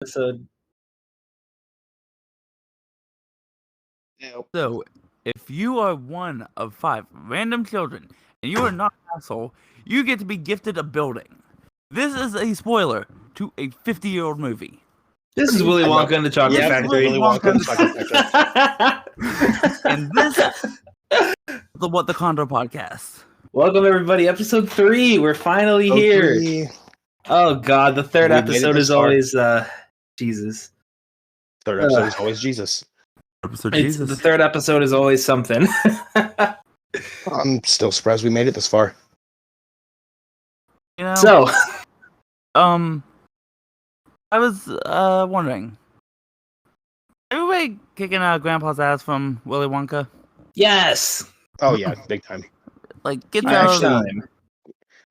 episode. So, if you are one of 5 random children and you are not an asshole, you get to be gifted a building. This is a spoiler to a 50-year-old movie. This is Willy Wonka and the Chocolate Factory. Willy Wonka and the Chocolate Factory. And this is the What the Condor podcast. Welcome, everybody. Episode 3. We're finally here. 3. Oh, God. The third episode is always Jesus. Third episode is always Jesus. The third episode is always something. I'm still surprised we made it this far. You know, So, I was wondering, everybody kicking out Grandpa's ass from Willy Wonka? yes. Oh yeah, big time. Like, get Actually, out.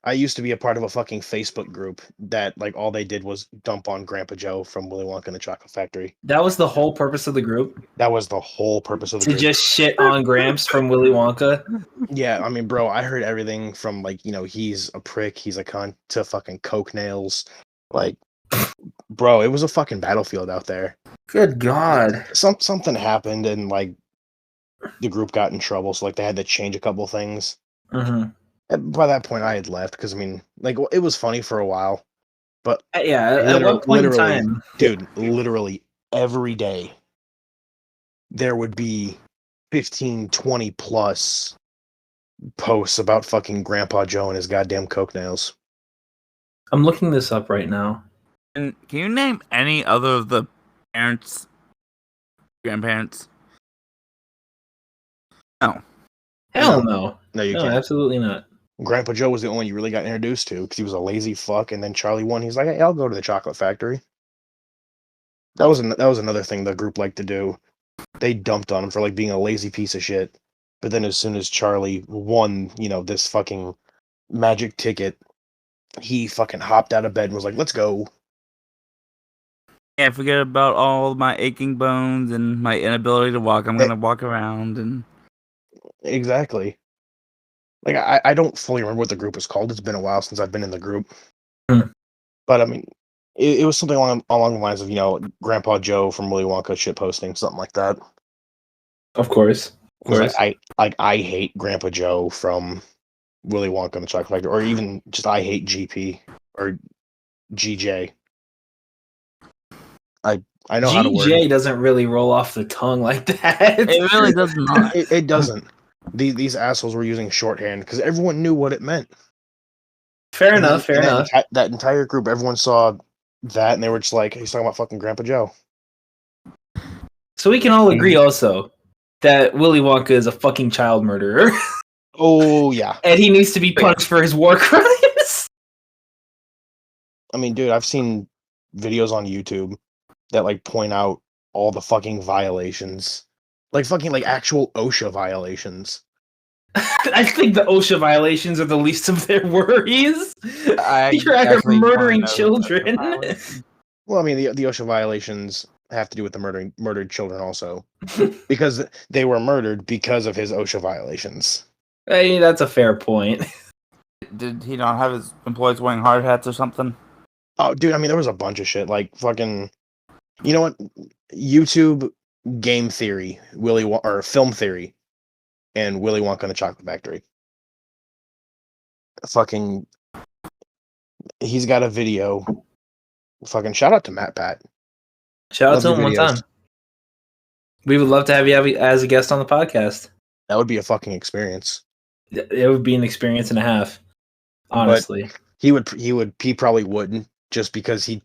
I used to be a part of a fucking Facebook group that like all they did was dump on Grandpa Joe from Willy Wonka and the Chocolate Factory. that was the whole purpose of the group? That was the whole purpose of the To group. just shit on Gramps from Willy Wonka? Yeah, I mean, bro, I heard everything from like, he's a prick, he's a cunt, to fucking coke nails. Like, bro, it was a fucking battlefield out there. Good God. Something happened and like the group got in trouble, so like they had to change a couple things. Mm-hmm. And by that point, I had left because I mean, like, it was funny for a while, but Yeah, at one point in time. dude, literally every day there would be 15, 20 plus posts about fucking Grandpa Joe and his goddamn coke nails. I'm looking this up right now. And can you name any other of the parents, grandparents? No. Hell no. No, you No, can't. absolutely not. Grandpa Joe was the only one you really got introduced to because he was a lazy fuck, and then Charlie won. He's like, hey, I'll go to the Chocolate Factory. That was another thing the group liked to do. They dumped on him for like being a lazy piece of shit. But then as soon as Charlie won, this fucking magic ticket, he fucking hopped out of bed and was like, let's go. Yeah, forget about all my aching bones and my inability to walk. I'm going to walk around and... Exactly. Like, I don't fully remember what the group was called. It's been a while since I've been in the group. But, I mean, it was something along the lines of, Grandpa Joe from Willy Wonka shitposting, something like that. Of course. Of course. I hate Grandpa Joe from Willy Wonka and the Chocolate Factory, or even just I hate GP or GJ. I know how to word. GJ doesn't really roll off the tongue like that. It really does not. It doesn't. These assholes were using shorthand because everyone knew what it meant. Fair enough. That entire group, everyone saw that, and they were just like, he's talking about fucking Grandpa Joe. So we can all agree also that Willy Wonka is a fucking child murderer. Oh, yeah. And he needs to be punished for his war crimes. I mean, dude, I've seen videos on YouTube that, like, point out all the fucking violations. Like, fucking, like, actual OSHA violations. I think the OSHA violations are the least of their worries. You're out here murdering children. Well, I mean, the OSHA violations have to do with the murdered children also. Because they were murdered because of his OSHA violations. I mean, that's a fair point. Did he not have his employees wearing hard hats or something? Oh, dude, I mean, there was a bunch of shit. Like, fucking... You know what? YouTube game theory, or film theory, and Willy Wonka and the Chocolate Factory. Fucking... He's got a video. Fucking shout out to Matt Pat. Shout out to him one time. We would love to have you as a guest on the podcast. That would be a fucking experience. It would be an experience and a half, honestly. But he probably wouldn't, just because he'd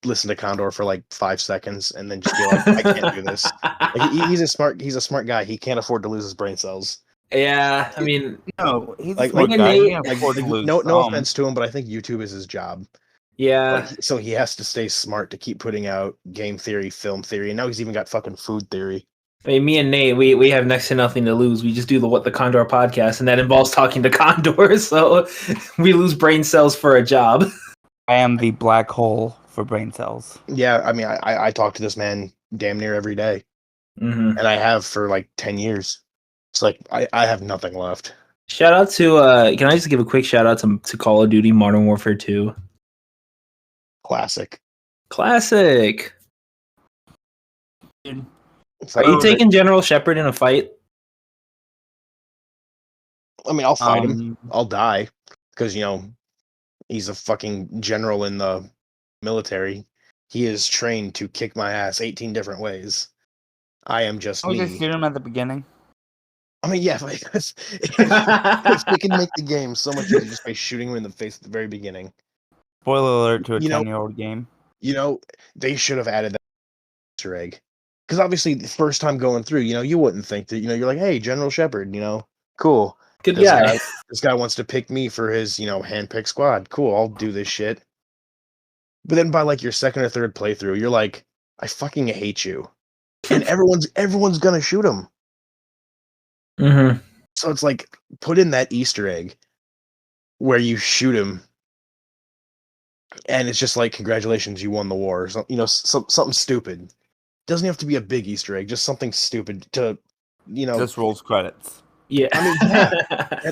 listen to Condor for like 5 seconds and then just be like, I can't do this. Like, he's a smart guy. He can't afford to lose his brain cells. Yeah, I mean, no, he's like, a smart guy. He can't like, afford to lose. no offense to him, but I think YouTube is his job. Yeah. So he has to stay smart to keep putting out game theory, film theory, and now he's even got fucking food theory. I mean, me and Nate, we have next to nothing to lose. We just do the What the Condor podcast, and that involves talking to condors, so we lose brain cells for a job. I am the black hole for brain cells. Yeah, I mean, I talk to this man damn near every day. Mm-hmm. And I have for like 10 years. It's like, I have nothing left. Shout out to, can I just give a quick shout out to Call of Duty Modern Warfare 2? Classic. Classic. Dude, Are you Oh, taking General Shepard in a fight? I mean, I'll fight him. Um, I'll die because he's a fucking general in the military. He is trained to kick my ass 18 different ways. I am just I was just me. shoot him at the beginning. I mean, yeah, if we can make the game so much easier just by shooting him in the face at the very beginning. Spoiler alert to a You know- 10-year-old game. They should have added that Easter egg. Because obviously, the first time going through, you wouldn't think that, you're like, hey, General Shepard, cool. Good This guy. this guy wants to pick me for his, hand-picked squad. Cool, I'll do this shit. But then by like your second or third playthrough, you're like, I fucking hate you. And everyone's gonna shoot him. Mm-hmm. So it's like, put in that Easter egg where you shoot him, and it's just like, congratulations, you won the war. Or something stupid. Doesn't have to be a big Easter egg, just something stupid to, Just rolls credits. Yeah. I mean,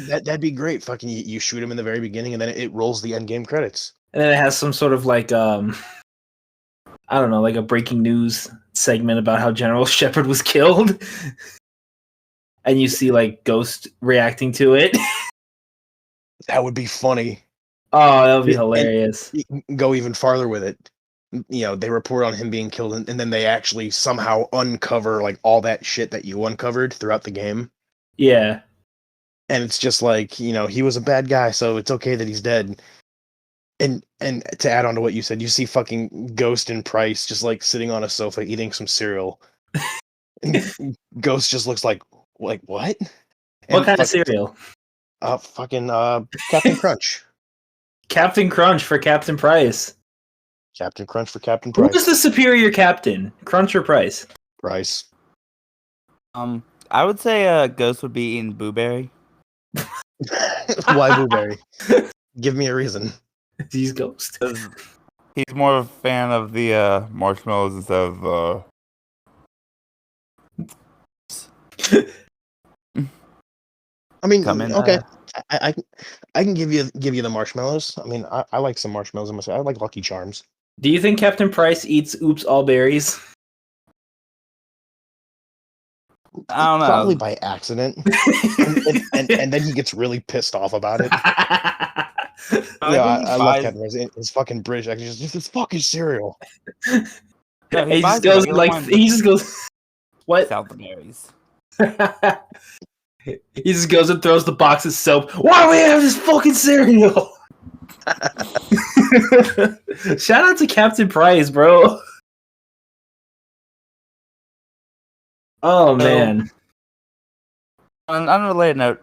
yeah, that'd be great. Fucking, you shoot him in the very beginning, and then it rolls the end game credits. And then it has some sort of like I don't know, like a breaking news segment about how General Shepard was killed. And you see like Ghost reacting to it. That would be funny. Oh, that would be And- hilarious. You can go even farther with it. They report on him being killed, and then they actually somehow uncover like all that shit that you uncovered throughout the game. Yeah. And it's just like, he was a bad guy, so it's okay that he's dead. And to add on to what you said, you see fucking Ghost and Price just like sitting on a sofa eating some cereal. And Ghost just looks like what? What And kind of fucking- cereal? Captain Crunch. Captain Crunch for Captain Price. Captain Crunch for Captain Who Price. was the superior captain? Crunch or Price? Price. I would say Ghost would be eating Blueberry. Why Blueberry? Give me a reason. He's Ghost. 'Cause he's more of a fan of the marshmallows instead of I mean, Come in, okay. I can give you the marshmallows. I mean, I like some marshmallows. I like Lucky Charms. Do you think Captain Price eats Oops All Berries? I don't know. Probably by accident, and then he gets really pissed off about it. I I love buys- Captain Price. His fucking British accent, just this fucking cereal. No, he buys just goes regular like ones he just goes what? South berries. He just goes and throws the box of soap. Why do we have this fucking cereal? Shout out to Captain Price, bro. Oh man. On an unrelated note,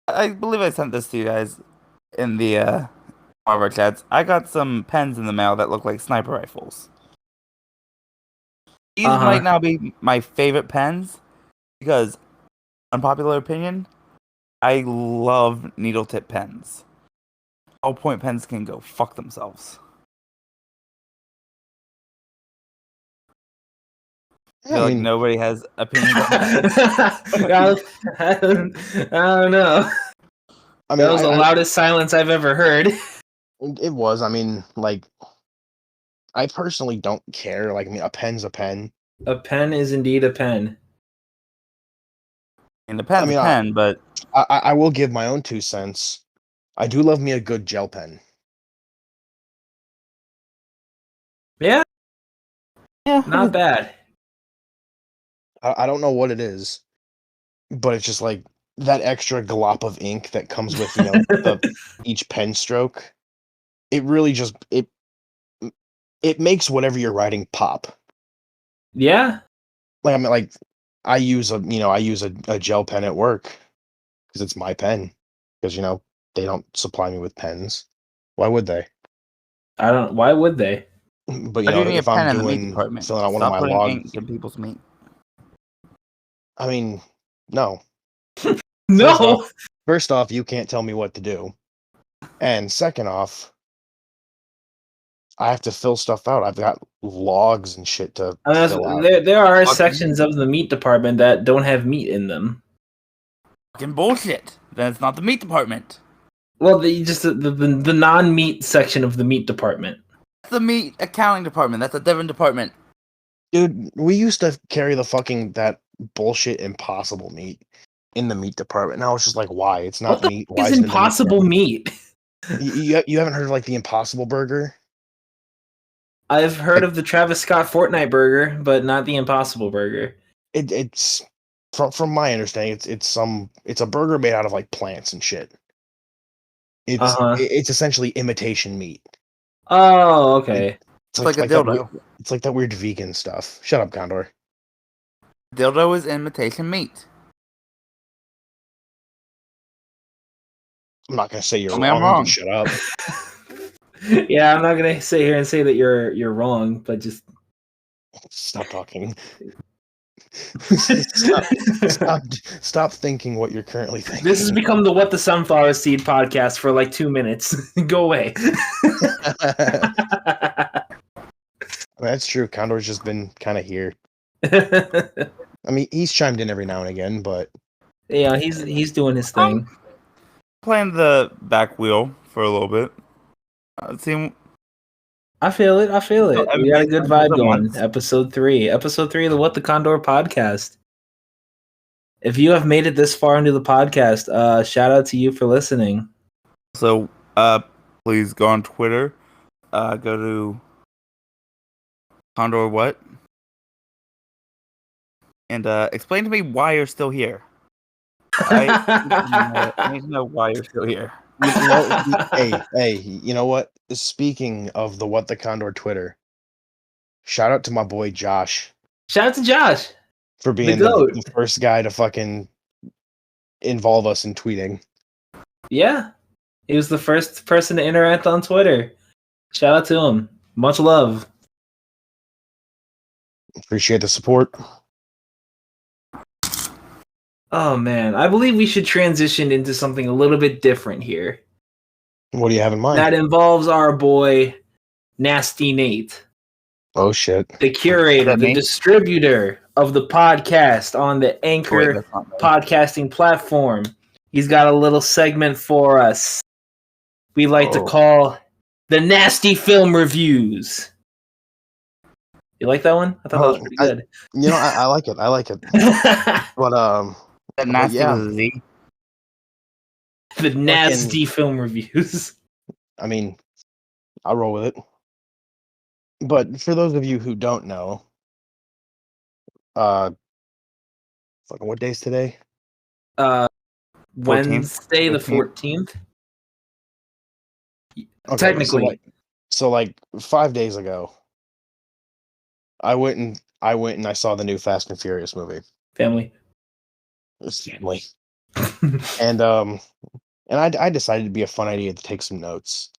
I believe I sent this to you guys in the one of our chats. I got some pens in the mail that look like sniper rifles. These might now be my favorite pens because, unpopular opinion, I love needle tip pens. Ballpoint pens can go fuck themselves. I feel like nobody has opinions on that. I don't know. I mean, That was the loudest silence I've ever heard. It was. I mean, like, I personally don't care. Like, I mean, a pen's a pen. A pen is indeed a pen. And the pen's I mean, a pen, but I will give my own 2 cents. I do love me a good gel pen. Yeah, yeah, not bad. I don't know what it is, but it's just like that extra glop of ink that comes with each pen stroke. It really just it makes whatever you're writing pop. Yeah. Like, I mean, like, I use a gel pen at work because it's my pen. Because they don't supply me with pens. Why would they? I don't. Why would they? But I do need a if pen I'm in the meat doing department. filling out one of Stop my putting logs, ink in people's meat. I mean, no. No. First off, you can't tell me what to do, and second off, I have to fill stuff out. I've got logs and shit to fill out. There are sections of the meat department that don't have meat in them. Fucking bullshit. Then it's not the meat department. Well, the non-meat section of the meat department. the meat accounting department. That's a different department. Dude, we used to carry the fucking that bullshit Impossible meat in the meat department. Now it's just like, why? It's What not the meat. f- Why is is it in the meat impossible department? meat? You haven't heard of like the Impossible Burger? I've heard Like, of the Travis Scott Fortnite burger, but not the Impossible Burger. it's from my understanding, it's a burger made out of like plants and shit. Uh-huh. It's essentially imitation meat. Oh, Like, okay. It's It's like a like that. dildo. It's like that weird vegan stuff. Shut up, Condor. Dildo is imitation meat. I'm not gonna say you're Tell me I'm wrong. wrong. Just shut up. Yeah, I'm not gonna sit here and say that you're wrong, but just Stop talking. Stop thinking what you're currently thinking. this has become the What the Sunflower Seed podcast for like 2 minutes. Go away. That's true. Condor's just been kind of here. I mean, he's chimed in every now and again, but Yeah, he's doing his thing. Playing the back wheel for a little bit. See, I feel it. I feel it. We got a good Everybody's vibe at going. once. Episode 3 of the What the Condor podcast. If you have made it this far into the podcast, shout out to you for listening. So, please go on Twitter. Go to Condor what? And explain to me why you're still here. I need to know why you're still here. hey, you know what? Speaking of the What the Condor Twitter, shout out to my boy Josh Shout out to Josh. for being goat. the first guy to fucking involve us in tweeting. Yeah. He was the first person to interact on Twitter. Shout out to him. Much love. Appreciate the support. Oh man, I believe we should transition into something a little bit different here. What do you have in mind? That involves our boy Nasty Nate, Oh shit. the curator, That the Nate? distributor of the podcast on the Anchor that's not me. podcasting platform. He's got a little segment for us we like to Oh. call the Nasty Film Reviews. You like that one? I thought that was pretty good. You know, I like it. I like it. But That nasty yeah. with a Z. The Nasty Film Reviews. I mean, I'll roll with it. But for those of you who don't know, fucking what day's today? Wednesday the 14th. Okay, Technically. So like 5 days ago, I went and I saw the new Fast and Furious movie. Family. It was family. And I decided it'd be a fun idea to take some notes.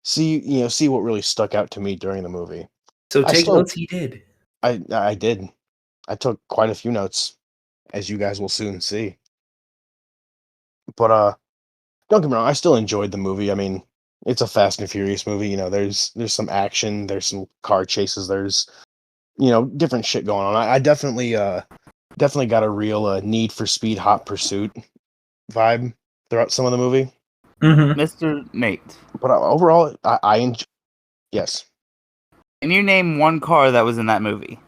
See what really stuck out to me during the movie. So I take still- notes he did. I did. I took quite a few notes, as you guys will soon see. But don't get me wrong, I still enjoyed the movie. I mean, it's a Fast and Furious movie. You know, there's some action, there's some car chases, there's different shit going on. I definitely got a real Need for Speed Hot Pursuit vibe throughout some of the movie. Mm-hmm. Mr. Nate, But overall, I enjoy. Yes. can you name one car that was in that movie?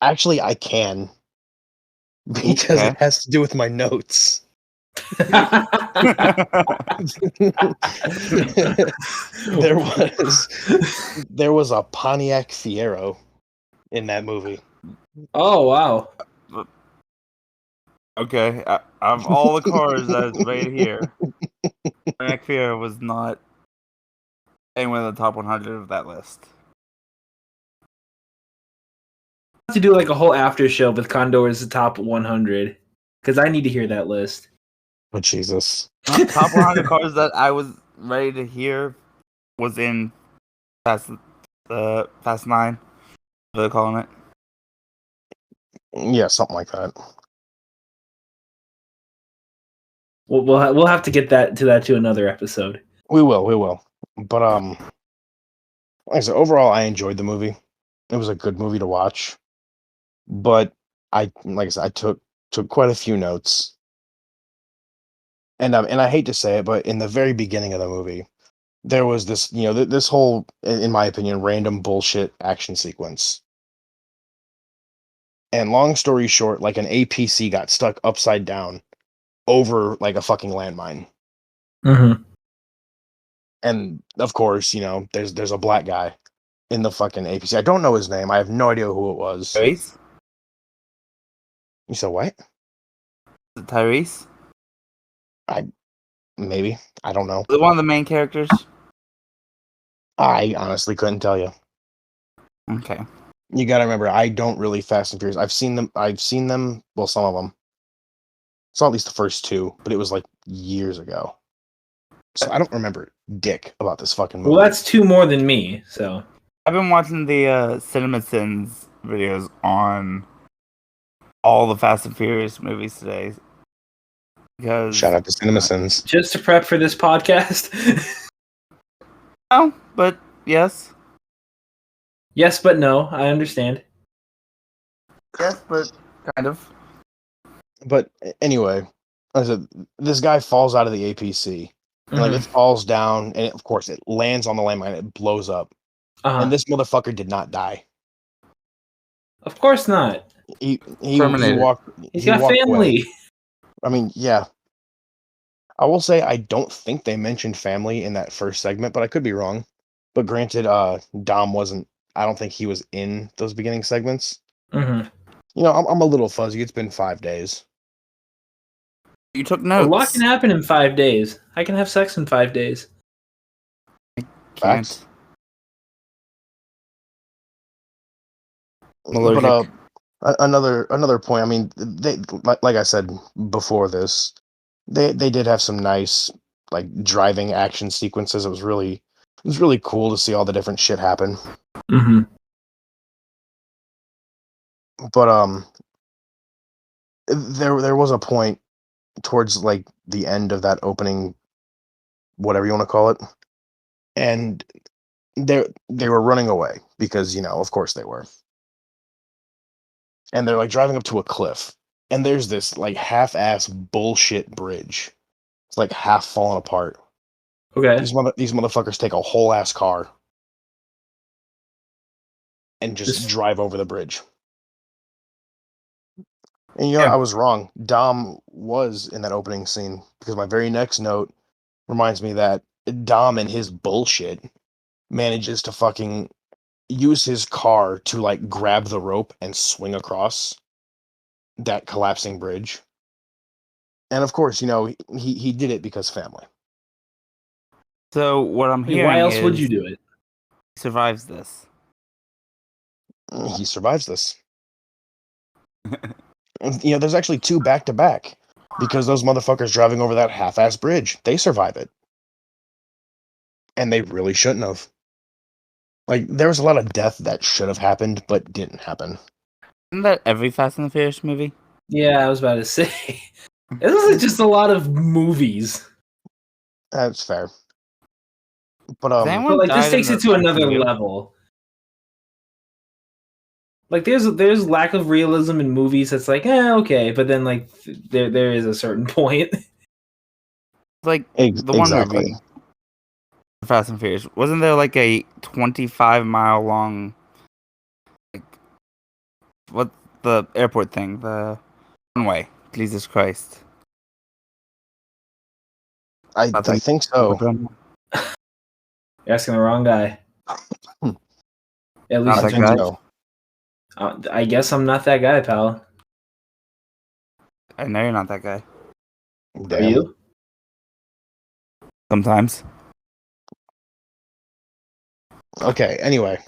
Actually, I can because Okay. it has to do with my notes. there was a Pontiac Fiero in that movie. Oh wow. Okay, of all the cars that's right here, Pontiac Fiero was not anywhere in the top 100 of that list. To do like a whole after show with Condor's top 100 because I need to hear that list. Oh Jesus! Top 100 cars that I was ready to hear was in Fast 9. What are they calling it? Yeah, something like that. We'll have to get that to another episode. We will. But like I said, overall, I enjoyed the movie. It was a good movie to watch. But I took quite a few notes. And I hate to say it, but in the very beginning of the movie, there was this, this whole, in my opinion, random bullshit action sequence. And long story short, like an APC got stuck upside down over like a fucking landmine. Mm-hmm. And of course, there's a black guy in the fucking APC. I don't know his name. I have no idea who it was. Tyrese? You said what? Is it Tyrese? Maybe. I don't know. Was it one of the main characters? I honestly couldn't tell you. Okay. You gotta remember, I don't really Fast and Furious. I've seen them. Well, some of them. Saw at least the first two, but it was like years ago. So I don't remember dick about this fucking movie. Well, that's two more than me. So I've been watching the CinemaSins videos on all the Fast and Furious movies today. Because Shout out to CinemaSins. just to prep for this podcast. oh, but yes. Yes, but no. I understand. Yes, but kind of. But anyway, I said this guy falls out of the APC. And, like, it falls down, and of course it lands on the landmine. It blows up, and this motherfucker did not die. Of course not. He Terminator. walked. He's he got walked family. away. I mean, yeah. I will say I don't think they mentioned family in that first segment, but I could be wrong. But granted, Dom wasn't. I don't think he was in those beginning segments. Mm-hmm. I'm a little fuzzy. It's been 5 days. You took A notes. lot can happen in 5 days. I can have sex in 5 days. Facts. I'm allergic. But another point. I mean, they like I said before this, they did have some nice like driving action sequences. It was really cool to see all the different shit happen. Mm-hmm. But there was a point towards like the end of that opening, whatever you want to call it, and they were running away because of course they were. And they're like driving up to a cliff, and there's this like half-ass bullshit bridge. It's like half falling apart. Okay. These motherfuckers take a whole ass car and just drive over the bridge. And I was wrong. Dom was in that opening scene because my very next note reminds me that Dom and his bullshit manages to fucking use his car to like grab the rope and swing across that collapsing bridge. And of course, he did it because family. So what I'm hearing Why else is would you do it? he survives this. He survives this. There's actually two back to back because those motherfuckers driving over that half-ass bridge, they survive it. And they really shouldn't have. Like, there was a lot of death that should have happened, but didn't happen. Isn't that every Fast and the Furious movie? Yeah, I was about to say. This is just a lot of movies. That's fair. But Has anyone But like this died takes in it to the another movie? level. Like there's lack of realism in movies that's like, okay, but then like there is a certain point. Like the one exactly. movie, Fast and Furious, wasn't there like a 25-mile long, like, what the airport thing, the runway? Jesus Christ! I think so. You're asking the wrong guy. At least Not that in guy? So. I guess I'm not that guy, pal. I know you're not that guy. Damn. Are you? Sometimes. Okay, anyway.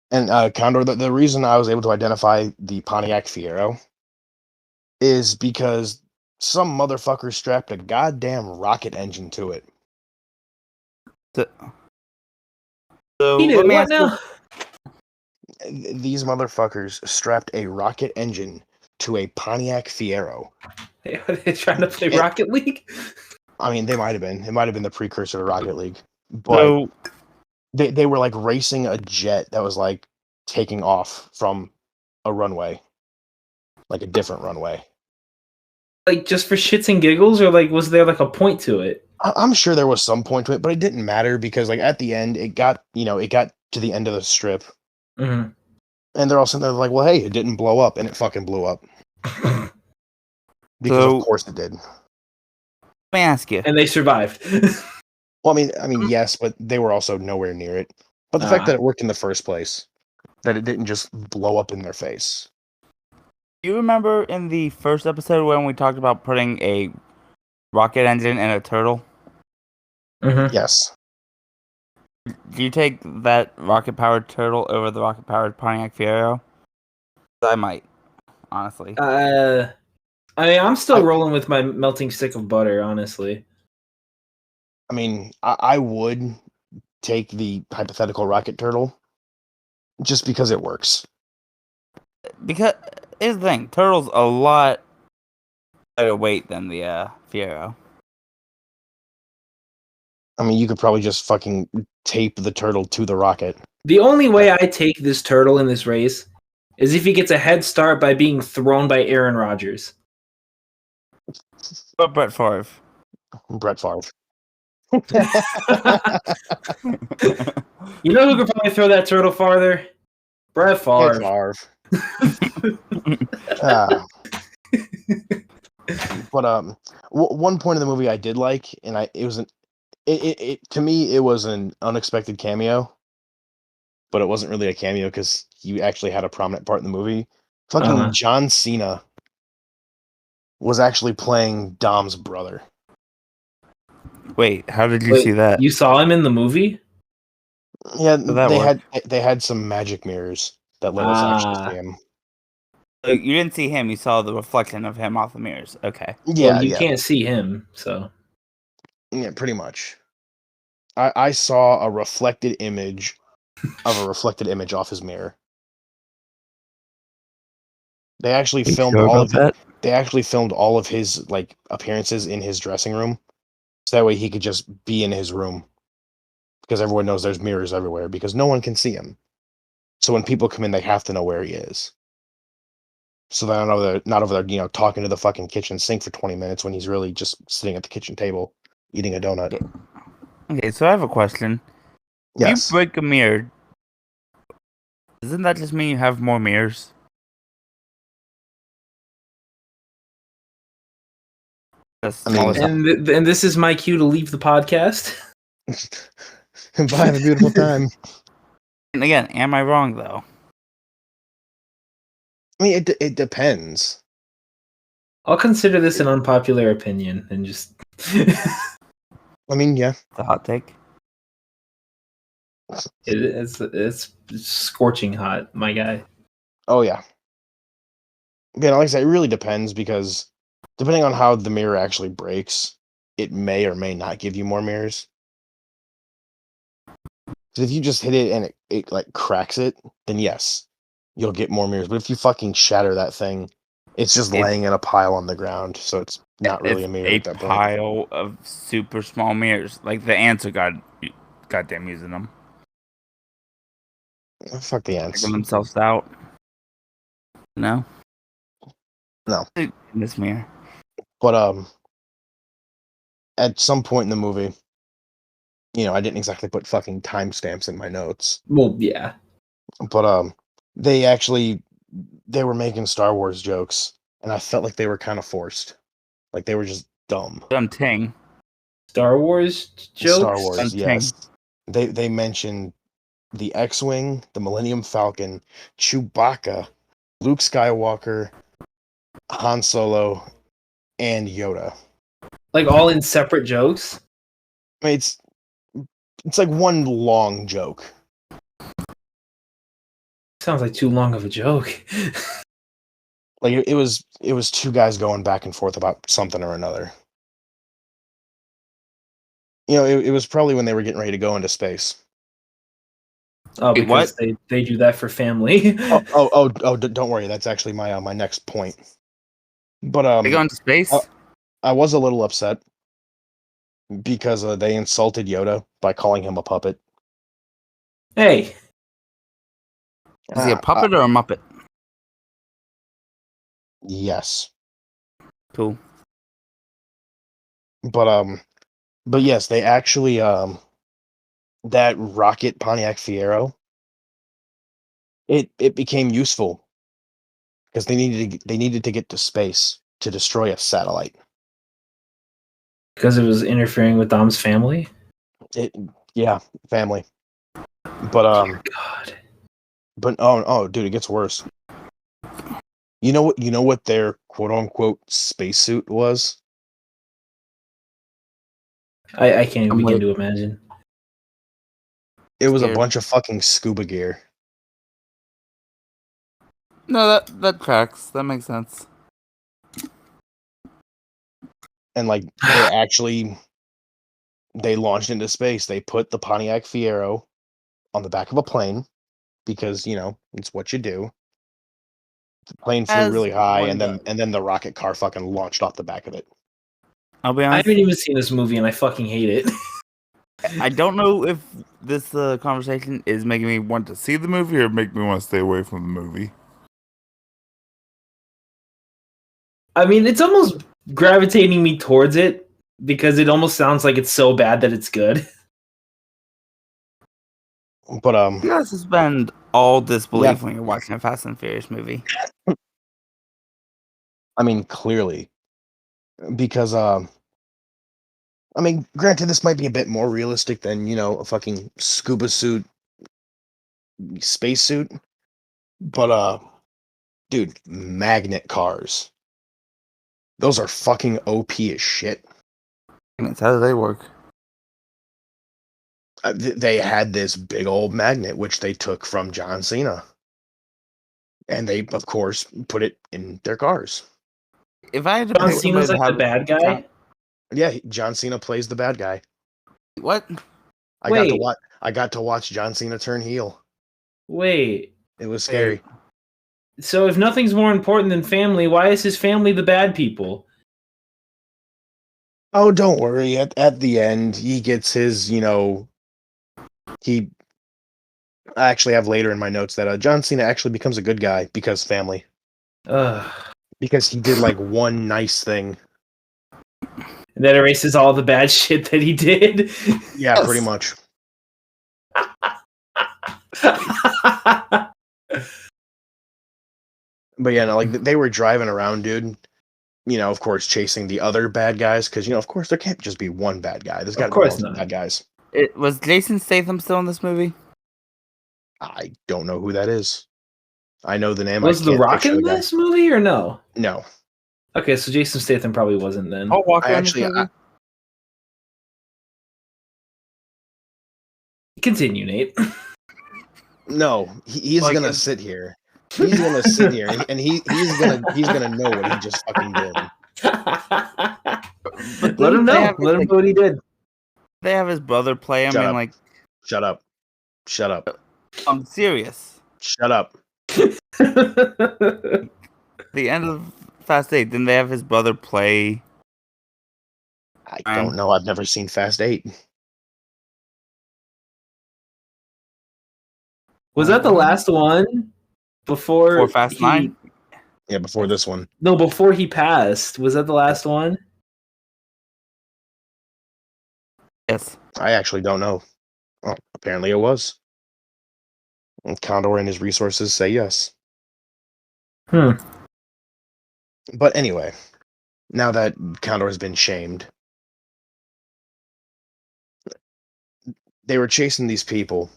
And Condor, the reason I was able to identify the Pontiac Fiero is because some motherfucker strapped a goddamn rocket engine to it. So He did let me what ask now? These motherfuckers strapped a rocket engine to a Pontiac Fiero. Are they trying to play Rocket League? I mean, they might have been. It might have been the precursor to Rocket League. But they were like racing a jet that was like taking off from a runway. Like a different runway. Like just for shits and giggles, or like was there like a point to it? I'm sure there was some point to it, but it didn't matter because like at the end, it got to the end of the strip, Mm-hmm. and they're all sitting there like, well, hey, it didn't blow up, and it fucking blew up because of course it did. Let me ask you. And they survived. Well, I mean, yes, but they were also nowhere near it. But the fact that it worked in the first place, that it didn't just blow up in their face. Do you remember in the first episode when we talked about putting a rocket engine in a turtle? Mm-hmm. Yes. Do you take that rocket-powered turtle over the rocket-powered Pontiac Fiero? I might, honestly. I mean, I'm still rolling with my melting stick of butter, honestly. I mean, I would take the hypothetical rocket turtle just because it works. Because here's the thing, turtle's a lot lighter weight than the Fiero. I mean, you could probably just fucking tape the turtle to the rocket. The only way I take this turtle in this race is if he gets a head start by being thrown by Aaron Rodgers. But Brett Favre. Brett Favre. You know who could probably throw that turtle farther? Brett Favre. But one point of the movie I did like, and to me it was an unexpected cameo, but it wasn't really a cameo because he actually had a prominent part in the movie. Fucking John Cena was actually playing Dom's brother. Wait, how did you see that? You saw him in the movie? Yeah, they had some magic mirrors that let us actually see him. You didn't see him; you saw the reflection of him off the mirrors. Okay. Yeah, well, you can't see him, so yeah, pretty much. I saw a reflected image of a reflected image off his mirror. They actually filmed all of that. They actually filmed all of his like appearances in his dressing room, so that way he could just be in his room. Because everyone knows there's mirrors everywhere because no one can see him. So when people come in, they have to know where he is. So they're not over there, talking to the fucking kitchen sink for 20 minutes when he's really just sitting at the kitchen table eating a donut. Okay, so I have a question. Yes. If you break a mirror, doesn't that just mean you have more mirrors? And this is my cue to leave the podcast. Bye, have a beautiful time. And again, am I wrong though? I mean, it depends. I'll consider this an unpopular opinion and just. I mean, yeah, it's a hot take. It's scorching hot, my guy. Oh yeah. Again, like I said, it really depends because depending on how the mirror actually breaks, it may or may not give you more mirrors. If you just hit it and it like cracks it, then yes, you'll get more mirrors. But if you fucking shatter that thing, it's just laying in a pile on the ground, so it's not really a mirror at that point. A pile of super small mirrors, like the ants are goddamn using them. Fuck the ants. Taking themselves out. No. In this mirror. But at some point in the movie, I didn't exactly put fucking timestamps in my notes. Well, yeah. But they were making Star Wars jokes, and I felt like they were kind of forced. Like they were just dumb. Ting. Star Wars jokes? Star Wars, yes. They mentioned the X-Wing, the Millennium Falcon, Chewbacca, Luke Skywalker, Han Solo, and Yoda. Like all in separate jokes? I mean, it's like one long joke. Sounds like too long of a joke. Like it was two guys going back and forth about something or another. It was probably when they were getting ready to go into space. Oh, because they do that for family. Don't worry. That's actually my next point. But they go into space? I was a little upset because they insulted Yoda by calling him a puppet. Hey. Is he a puppet or a muppet? Yes. Cool. But But yes, they actually that rocket Pontiac Fiero, it became useful because they needed to get to space to destroy a satellite. Because it was interfering with Dom's family. Yeah, family. But God. but oh dude, it gets worse. You know what their quote unquote spacesuit was? I can't even I'm begin like- to imagine. It was a Scared. bunch of fucking scuba gear. No, that tracks. That makes sense. And like they launched into space. They put the Pontiac Fiero on the back of a plane because, it's what you do. The plane flew As really high one does. and then the rocket car fucking launched off the back of it. I'll be I honest. haven't even seen this movie and I fucking hate it. I don't know if this conversation is making me want to see the movie or make me want to stay away from the movie. I mean, it's almost gravitating me towards it because it almost sounds like it's so bad that it's good. But You gotta suspend all disbelief Yeah. when you're watching a Fast and Furious movie. I mean, clearly. Because I mean, granted this might be a bit more realistic than, a fucking scuba suit, space suit. But dude, magnet cars. Those are fucking OP as shit. And how do they work? They had this big old magnet which they took from John Cena, and they of course put it in their cars. If I had to John pick somebody Cena's to like the have bad guy. Yeah, John Cena plays the bad guy. what? Wait. I got to watch John Cena turn heel. Wait. It was scary. So if nothing's more important than family, why is his family the bad people? Oh, don't worry. At the end, he gets his, he I actually have later in my notes that John Cena actually becomes a good guy because family. Ugh. Because he did like one nice thing. And that erases all the bad shit that he did. Yeah, Yes. pretty much. But yeah, no, like they were driving around, dude. Of course, chasing the other bad guys because of course there can't just be one bad guy. There's got Of to be course multiple not. bad guys. Was Jason Statham still in this movie? I don't know who that is. I know the name. Was I The can't Rock picture in the guy. this movie or no? No, Okay, so Jason Statham probably wasn't then. Paul Walker I in this actually, movie? Continue, Nate. no. He's Like, gonna sit here. He's gonna sit here, and he's gonna know what he just fucking did. But Let him didn't they know. have Let him like- know what he did. They have his brother play him Shut in up. like. Shut up. Shut up. I'm serious. Shut up. The end of Fast 8, didn't they have his brother play? I don't know. I've never seen Fast 8. Was that the last one? Before Fast he 9? Yeah, before this one. No, before he passed. Was that the last one? Yes. I actually don't know. Oh, apparently it was. And Condor and his resources say yes. Hmm. But anyway, now that Condor has been shamed, they were chasing these people,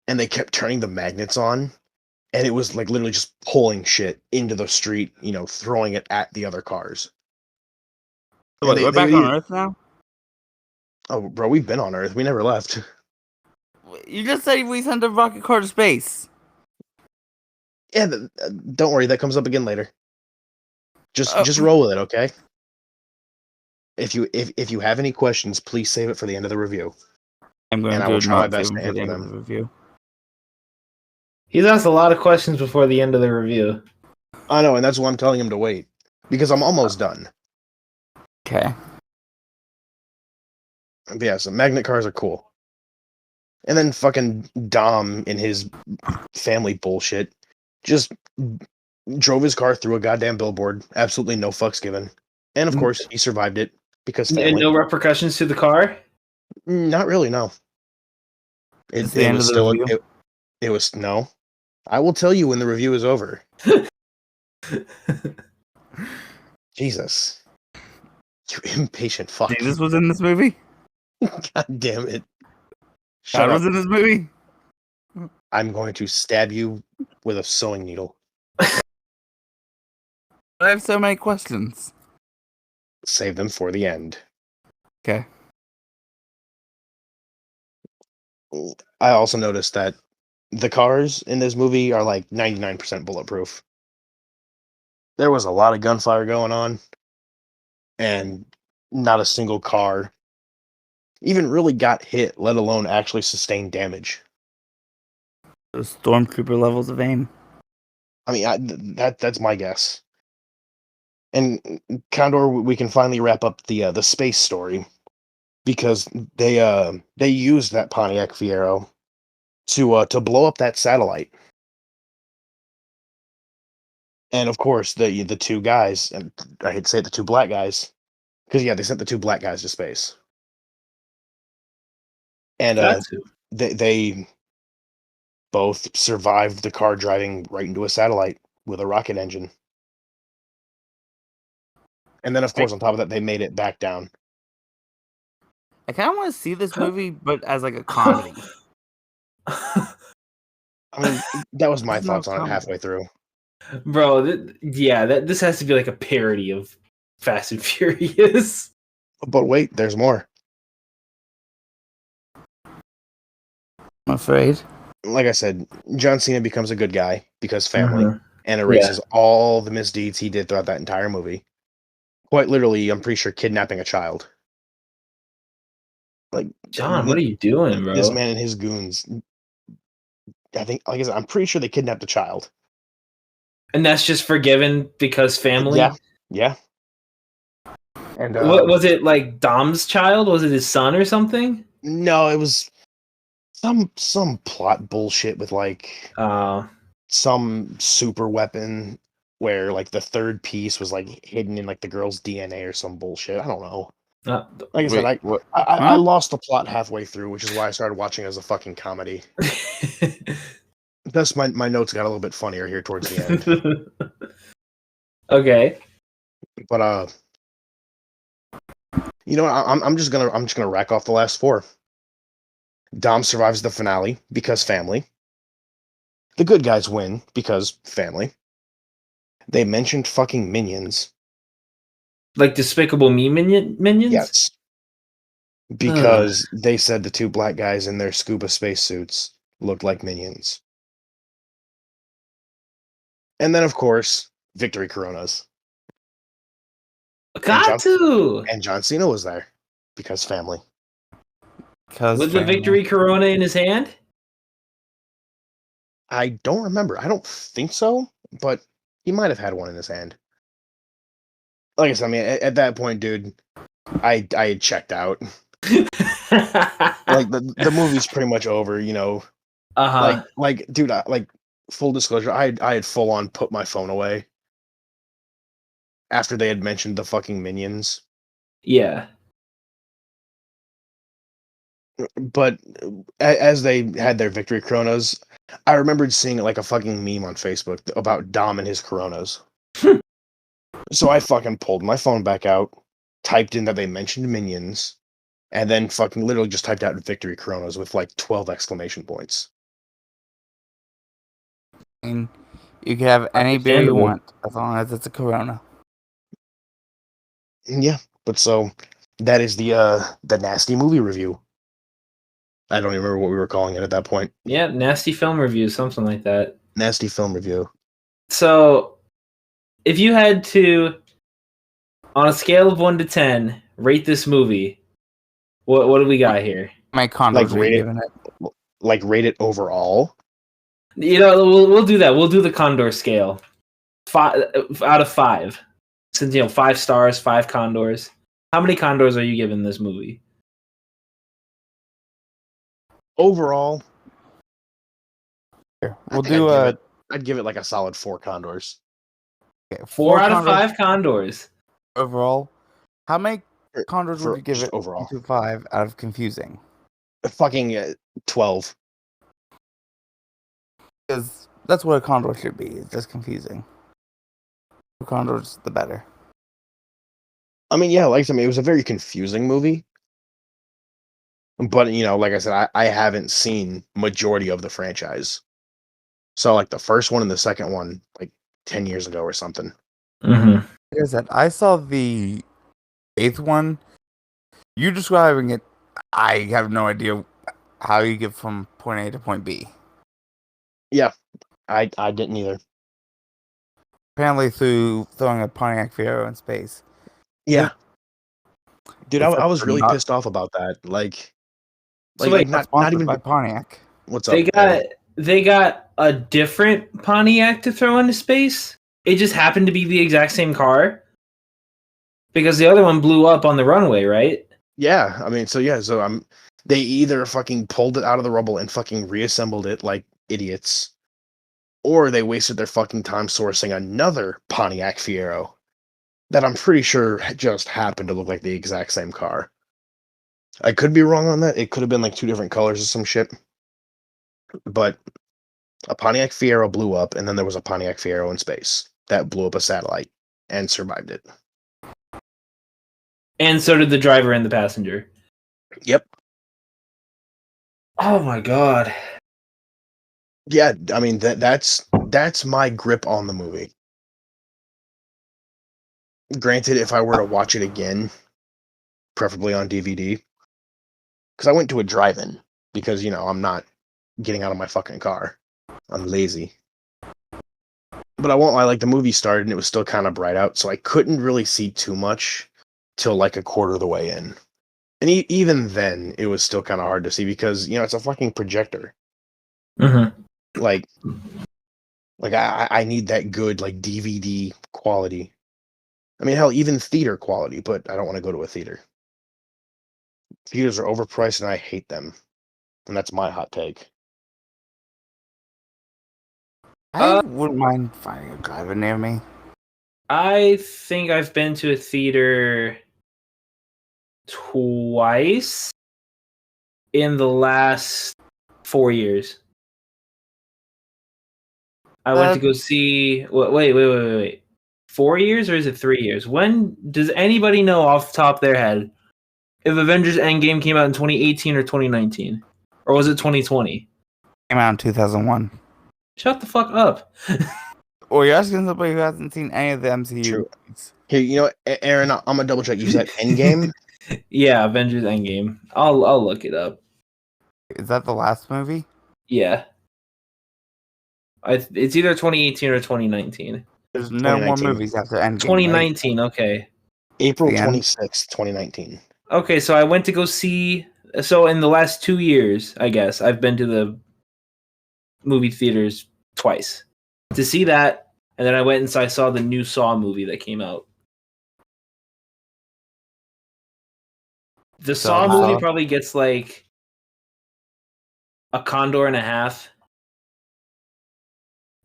and they kept turning the magnets on, and it was like literally just pulling shit into the street, throwing it at the other cars. So And wait, we're back on Earth now? Oh, bro, we've been on Earth. We never left. You just said we sent a rocket car to space. Yeah, don't worry. That comes up again later. Just Oh. just roll with it, okay? If you have any questions, please save it for the end of the review. I'm going And I to will try my not best save to him for the answer end of them. the review. He's asked a lot of questions before the end of the review. I know, and that's why I'm telling him to wait. Because I'm almost done. Okay. But yeah, so magnet cars are cool. And then fucking Dom in his family bullshit just drove his car through a goddamn billboard. Absolutely no fucks given. And of course, he survived it because And family. no repercussions to the car? Not really, no. It's It the it end was of the still review. it was no. I will tell you when the review is over. Jesus, you impatient fuck! Jesus was in this movie. God damn it! Shut God up! was in this movie. I'm going to stab you with a sewing needle. I have so many questions. Save them for the end. Okay. I also noticed that the cars in this movie are like 99% bulletproof. There was a lot of gunfire going on, and not a single car even really got hit, let alone actually sustained damage. Those stormtrooper levels of aim. I mean, that's my guess. And Condor, we can finally wrap up the space story because they used that Pontiac Fiero to blow up that satellite. And of course, the two guys, and I hate to say it, the two black guys, because yeah, they sent the two black guys to space, and Got to. they both survived the car driving right into a satellite with a rocket engine. And then, of course, on top of that, they made it back down. I kind of want to see this movie, but as like a comedy. I mean, that was my There's no thoughts on it comedy. halfway through. Bro, this has to be like a parody of Fast and Furious. But wait, there's more. I'm afraid. Like I said, John Cena becomes a good guy because family, Mhm. and erases all the misdeeds he did throughout that entire movie. Quite literally, I'm pretty sure kidnapping a child. Like John, what are you doing, this bro? man and his goons. I think, like I said, I'm pretty sure they kidnapped a child. And that's just forgiven because family? Yeah. And What was it, like Dom's child? Was it his son or something? no, it was some plot bullshit with like some super weapon where like the third piece was like hidden in like the girl's DNA or some bullshit. I don't know. Like I said, Wait, what? I lost the plot halfway through, which is why I started watching as a fucking comedy. Thus, my notes got a little bit funnier here towards the end. Okay. But you know what? I'm just gonna rack off the last four. Dom survives the finale because family. The good guys win because family. They mentioned fucking minions. Like Despicable Me minions? Yes. Because they said the two black guys in their scuba spacesuits looked like minions. And then, of course, Victory Coronas. Got to! And John Cena was there because family. With the Victory Corona in his hand? I don't remember. I don't think so, but he might have had one in his hand. Like I said, I mean, at that point, dude, I had checked out. Like the movie's pretty much over, you know. Like, dude, full disclosure, I had full on put my phone away after they had mentioned the fucking minions. Yeah. But as they had their victory Coronas, I remembered seeing like a fucking meme on Facebook about Dom and his Coronas. So I fucking pulled my phone back out, typed in that they mentioned minions, and then fucking literally just typed out victory Coronas with like 12 exclamation points. And you can have any beer you Understandable. want as long as it's a Corona. Yeah, but so that is the nasty movie review. I don't even remember what we were calling it at that point. Yeah, nasty film review, something like that. Nasty film review. So, if you had to, on a scale of 1 to 10, rate this movie, what do we got here? My Condor Like rate it. Like rate it overall. You know, we'll do that. We'll do the Condor scale. 5 out of 5. Since 5 stars, 5 condors. How many condors are you giving this movie? Overall, Here, we'll do I'd give it like a solid 4 condors. okay, 4 out of condors 5 condors. overall. How many Condors would for you give just it overall. 1.25 out of confusing? Fucking 12. Because that's what a Condor should be. It's just confusing. The Condor's the better. I mean, yeah, like I mean, it was a very confusing movie. But like I said, I haven't seen majority of the franchise. So like the first one and the second one, like 10 years ago or something. Mm-hmm. Like I said, I saw the 8th one. You describing it, I have no idea how you get from point A to point B. Yeah, I didn't either. Apparently through throwing a Pontiac Fiero in space. Yeah. Dude, I Except was for really not pissed off about that. Like So wait, not sponsored even by Pontiac. what's they up there. got a different Pontiac to throw into space. It just happened to be the exact same car because the other one blew up on the runway, right? Yeah, I mean, so they either fucking pulled it out of the rubble and fucking reassembled it like idiots, or they wasted their fucking time sourcing another Pontiac Fiero that I'm pretty sure just happened to look like the exact same car. I could be wrong on that. It could have been like two different colors or some shit. But a Pontiac Fiero blew up, and then there was a Pontiac Fiero in space that blew up a satellite and survived it. And so did the driver and the passenger. Yep. Oh my god. Yeah, I mean that's my grip on the movie. Granted, if I were to watch it again, preferably on DVD, because I went to a drive-in because I'm not getting out of my fucking car. I'm lazy. But I won't lie, like the movie started and it was still kind of bright out, so I couldn't really see too much till like a quarter of the way in. And even then, it was still kind of hard to see because it's a fucking projector. Mm-hmm. Like I need that good like DVD quality. I mean, hell, even theater quality, but I don't want to go to a theater. Theaters are overpriced and I hate them. And that's my hot take. I wouldn't mind finding a driver near me. I think I've been to a theater twice in the last 4 years. I went to go see. Wait. 4 years or is it 3 years? When does anybody know off the top of their head if Avengers Endgame came out in 2018 or 2019? Or was it 2020? Came out in 2001. Shut the fuck up. Or you're asking somebody who hasn't seen any of the MCU True. movies. Here, Aaron, I'm gonna double check. You said Endgame? Yeah, Avengers Endgame. I'll look it up. Is that the last movie? Yeah. It's either 2018 or 2019. There's no more 2019. movies after Endgame. 2019, right? Okay. April The end? 26th, 2019. Okay, so I went to go see. So in the last 2 years, I guess I've been to the movie theaters twice to see that, and then I went and I saw the new Saw movie that came out. The Saw movie probably gets like a Condor and a half,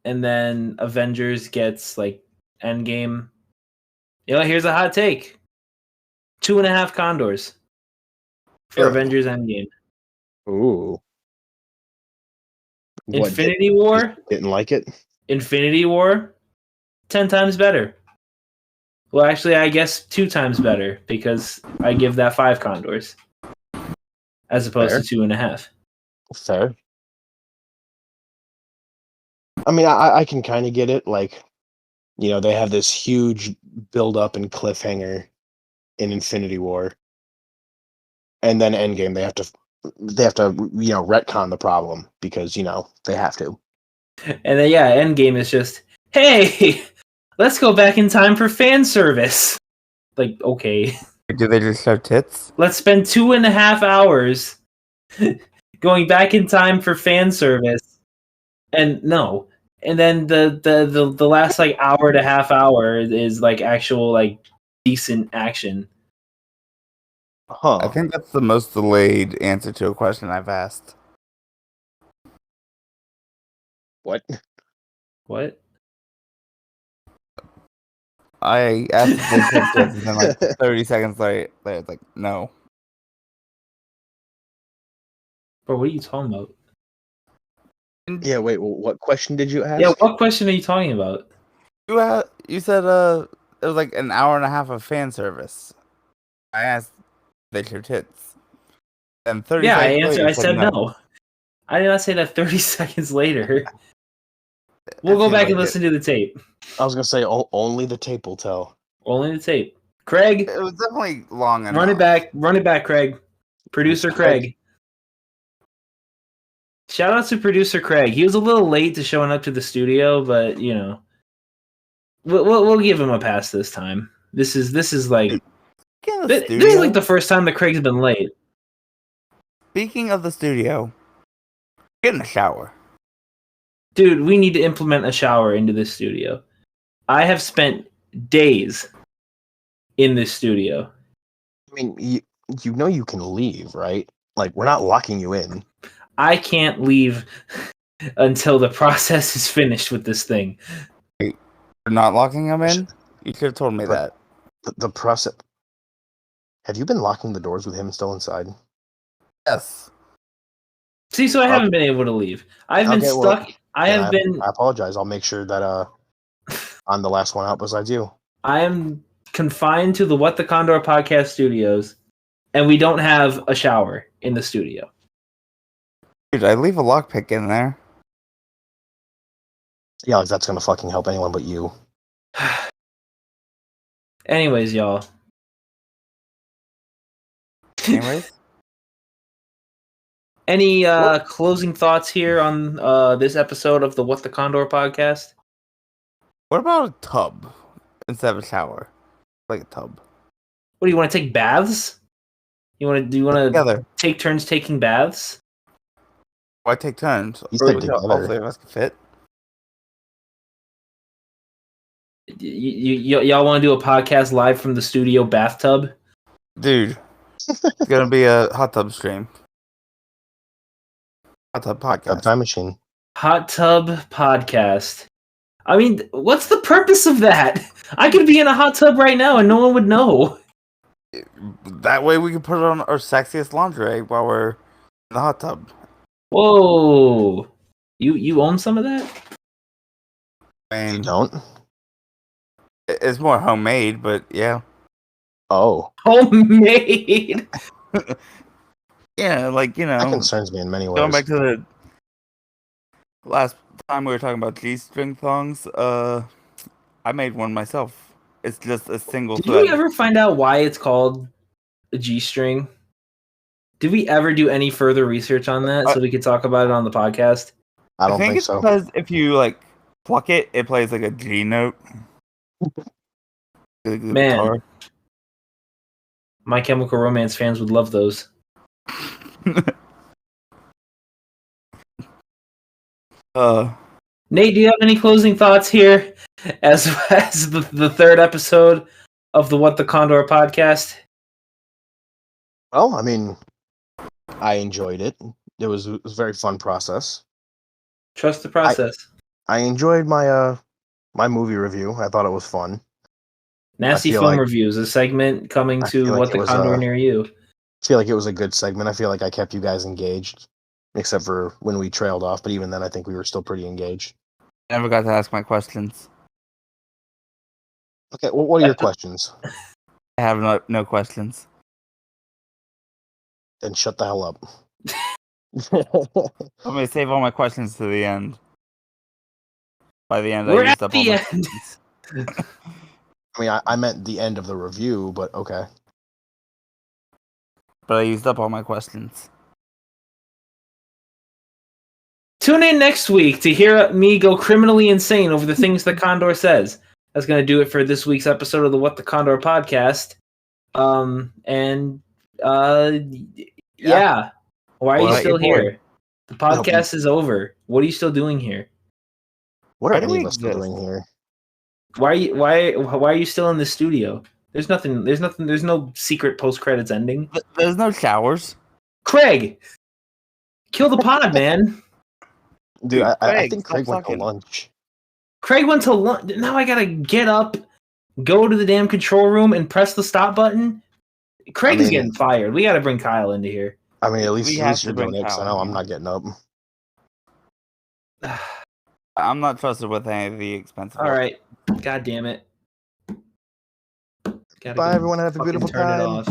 and then Avengers gets like Endgame. Here's a hot take: 2.5 Condors for Really? Avengers Endgame. Ooh. What, Infinity War. didn't like it? Infinity War, 10 times better. Well, actually, I guess 2 times better because I give that 5 Condors as opposed Fair. to 2.5. Fair. I mean, I can kind of get it. Like, they have this huge build up and cliffhanger in Infinity War, and then Endgame. They have to retcon the problem because they have to. And then Endgame is just, hey, let's go back in time for fan service. Like, okay, Do they just show tits? let's spend 2.5 hours going back in time for fan service, and no. And then the last like hour to half hour is like actual like decent action. Huh. I think that's the most delayed answer to a question I've asked. What? What? I asked if they took tits, and then like 30 seconds later, it's like, no. Bro, what are you talking about? Yeah, wait, what question did you ask? Yeah, what question are you talking about? You said it was like an hour and a half of fan service. I asked if they took tits. And 30 Yeah, I seconds later, answered. you I said no. I did not say that 30 seconds later. We'll It go seems back like and listen to the tape. I was gonna say only the tape will tell. Only the tape. Craig, It was definitely long enough. run it back. Run it back, Craig. Producer Craig. Shout out to producer Craig. He was a little late to showing up to the studio, but you know, we'll give him a pass this time. This is like this is like the first time that Craig's been late. Speaking of the studio, get in the shower. Dude, we need to implement a shower into this studio. I have spent days in this studio. I mean, you know you can leave, right? Like, we're not locking you in. I can't leave until the process is finished with this thing. Wait, you're not locking him in? You could have told me that. The process. Have you been locking the doors with him still inside? Yes. See, so I haven't been able to leave. I've been stuck. I apologize. I'll make sure that I'm the last one out besides you. I am confined to the What the Condor podcast studios, and we don't have a shower in the studio. Dude, I leave a lockpick in there. Yeah, like that's gonna fucking help anyone but you. Anyways, y'all. Anyways? Any closing thoughts here on this episode of the What the Condor podcast? What about a tub instead of a shower? Like a tub. What do you want to take baths? Do you want to Together. take turns taking baths? Why take turns? You said together. All three of us can fit. Y'all want to do a podcast live from the studio bathtub? Dude, it's gonna be a hot tub stream. Hot tub podcast. Time machine. Hot tub podcast. I mean, what's the purpose of that? I could be in a hot tub right now and no one would know. That way we can put on our sexiest lingerie while we're in the hot tub. Whoa. You own some of that? I mean, You don't? it's more homemade, but yeah. Oh. Homemade. Yeah, like, you know. That concerns me in many ways. Going back to the last time we were talking about G-string thongs, I made one myself. It's just a single Did thread. we ever find out why it's called a G-string? Did we ever do any further research on that so we could talk about it on the podcast? I don't think it's so. Because if you like pluck it, it plays like a G note. Man, guitar. My Chemical Romance fans would love those. Nate, do you have any closing thoughts here as the third episode of the What the Condor podcast? Well, I mean, I enjoyed it. It was a very fun process. Trust the process. I enjoyed my my movie review. I thought it was fun. Nasty Film Reviews, a segment coming to What the Condor near you. I feel like it was a good segment. I feel like I kept you guys engaged, except for when we trailed off. But even then, I think we were still pretty engaged. I never got to ask my questions. Okay, well, what are your questions? I have no questions. Then shut the hell up. I'm going to save all my questions to the end. By the end, We're I used at up all the my end. questions. I mean, I meant the end of the review, but okay. But I used up all my questions. Tune in next week to hear me go criminally insane over the things the Condor says. That's going to do it for this week's episode of the What the Condor podcast. Yeah. Why are you still here? The podcast is over. What are you still doing here? What are any of us still doing here? Why are you still in the studio? There's no secret post-credits ending. There's no showers. Craig! Kill the pod, man. Dude, I think Craig went to lunch. Craig went to lunch. Now I gotta get up, go to the damn control room and press the stop button. Craig's mean- getting fired. We got to bring Kyle into here. I mean, at We least have to you're doing bring it, 'cause I Kyle know in I'm here. not getting up. I'm not trusted with any of the expensive. All right. God damn it. Gotta Bye, go everyone. Have a fucking beautiful turn it time. off.